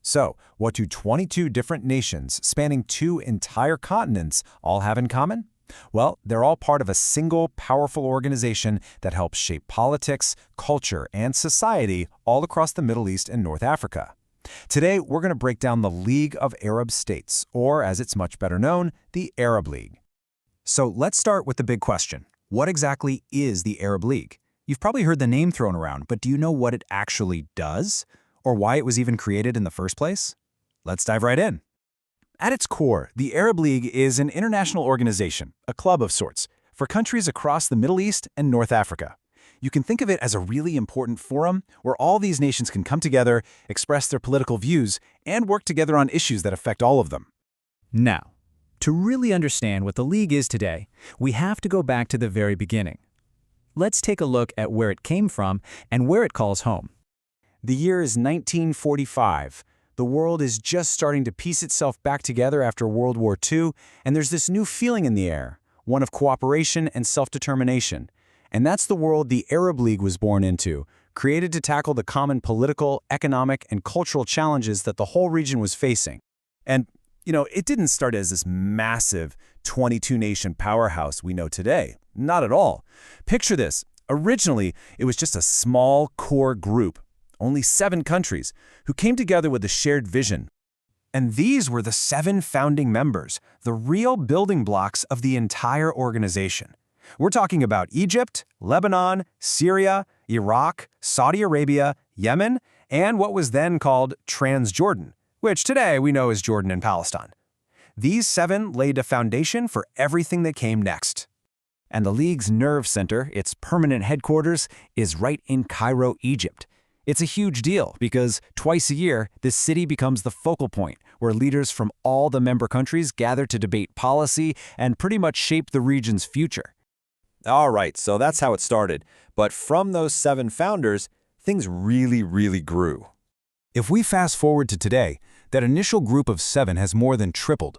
So, what do 22 different nations spanning two entire continents all have in common? Well, they're all part of a single powerful organization that helps shape politics, culture, and society all across the Middle East and North Africa. Today, we're going to break down the League of Arab States, or as it's much better known, the Arab League. So let's start with the big question. What exactly is the Arab League? You've probably heard the name thrown around, but do you know what it actually does? Or why it was even created in the first place? Let's dive right in. At its core, the Arab League is an international organization, a club of sorts, for countries across the Middle East and North Africa. You can think of it as a really important forum where all these nations can come together, express their political views, and work together on issues that affect all of them. Now, to really understand what the League is today, we have to go back to the very beginning. Let's take a look at where it came from and where it calls home. The year is 1945. The world is just starting to piece itself back together after World War II, and there's this new feeling in the air, one of cooperation and self-determination. And that's the world the Arab League was born into, created to tackle the common political, economic, and cultural challenges that the whole region was facing. And, it didn't start as this massive 22-nation powerhouse we know today. Not at all. Picture this. Originally, it was just a small core group, only 7 countries, who came together with a shared vision. And these were the 7 founding members, the real building blocks of the entire organization. We're talking about Egypt, Lebanon, Syria, Iraq, Saudi Arabia, Yemen, and what was then called Transjordan, which today we know as Jordan and Palestine. These 7 laid a foundation for everything that came next. And the League's nerve center, its permanent headquarters, is right in Cairo, Egypt. It's a huge deal because twice a year, this city becomes the focal point where leaders from all the member countries gather to debate policy and pretty much shape the region's future. All right, so that's how it started. But from those 7 founders, things really grew. If we fast forward to today, that initial group of 7 has more than tripled.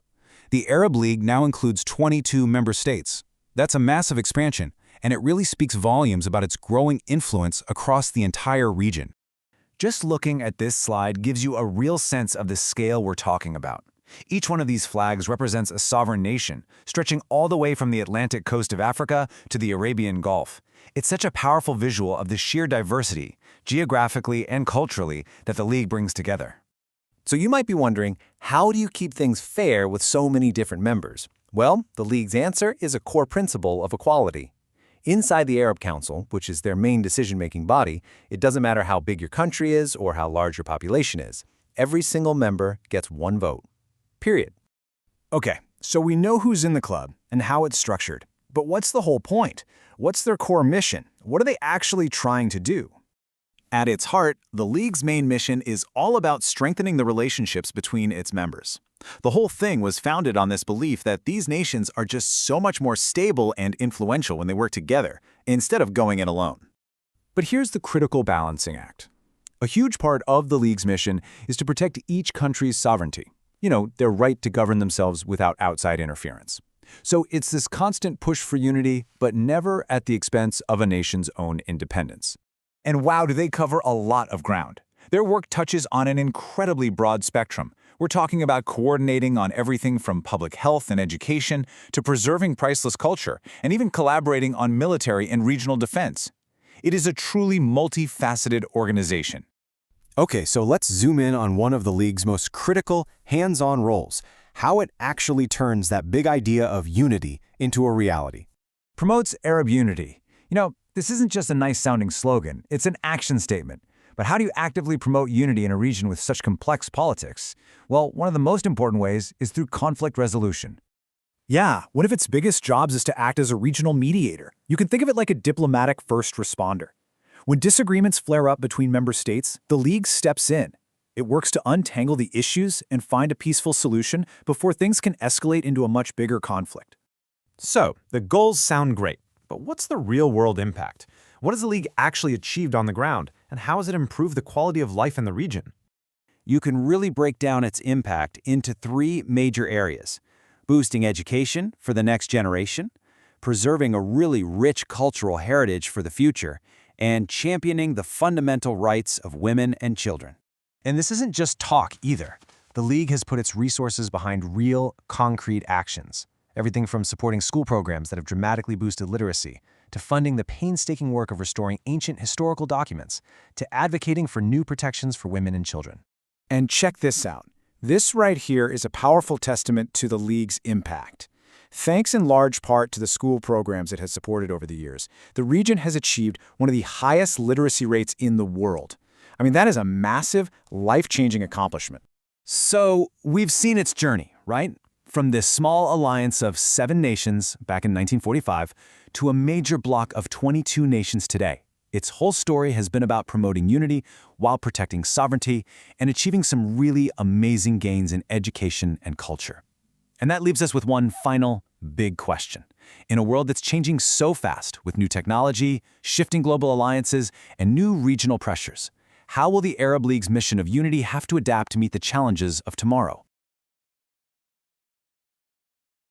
The Arab League now includes 22 member states. That's a massive expansion, and it really speaks volumes about its growing influence across the entire region. Just looking at this slide gives you a real sense of the scale we're talking about. Each one of these flags represents a sovereign nation, stretching all the way from the Atlantic coast of Africa to the Arabian Gulf. It's such a powerful visual of the sheer diversity, geographically and culturally, that the League brings together. So you might be wondering, how do you keep things fair with so many different members? Well, the League's answer is a core principle of equality. Inside the Arab Council, which is their main decision-making body, it doesn't matter how big your country is or how large your population is. Every single member gets 1 vote. Period. Okay, so we know who's in the club and how it's structured. But what's the whole point? What's their core mission? What are they actually trying to do? At its heart, the League's main mission is all about strengthening the relationships between its members. The whole thing was founded on this belief that these nations are just so much more stable and influential when they work together, instead of going it alone. But here's the critical balancing act. A huge part of the League's mission is to protect each country's sovereignty. Their right to govern themselves without outside interference. So it's this constant push for unity, but never at the expense of a nation's own independence. And wow, do they cover a lot of ground. Their work touches on an incredibly broad spectrum. We're talking about coordinating on everything from public health and education to preserving priceless culture, and even collaborating on military and regional defense. It is a truly multifaceted organization. Okay, so let's zoom in on one of the League's most critical, hands-on roles, how it actually turns that big idea of unity into a reality. Promotes Arab unity. This isn't just a nice-sounding slogan, it's an action statement. But how do you actively promote unity in a region with such complex politics? Well, one of the most important ways is through conflict resolution. Yeah, one of its biggest jobs is to act as a regional mediator. You can think of it like a diplomatic first responder. When disagreements flare up between member states, the League steps in. It works to untangle the issues and find a peaceful solution before things can escalate into a much bigger conflict. So, the goals sound great, but what's the real-world impact? What has the League actually achieved on the ground, and how has it improved the quality of life in the region? You can really break down its impact into 3 major areas: boosting education for the next generation, preserving a really rich cultural heritage for the future, and championing the fundamental rights of women and children. And this isn't just talk either. The League has put its resources behind real, concrete actions. Everything from supporting school programs that have dramatically boosted literacy, to funding the painstaking work of restoring ancient historical documents, to advocating for new protections for women and children. And check this out. This right here is a powerful testament to the League's impact. Thanks in large part to the school programs it has supported over the years, the region has achieved one of the highest literacy rates in the world. I mean, that is a massive, life-changing accomplishment. So we've seen its journey, right? From this small alliance of 7 nations back in 1945 to a major bloc of 22 nations today. Its whole story has been about promoting unity while protecting sovereignty and achieving some really amazing gains in education and culture. And that leaves us with one final big question. In a world that's changing so fast with new technology, shifting global alliances, and new regional pressures, how will the Arab League's mission of unity have to adapt to meet the challenges of tomorrow?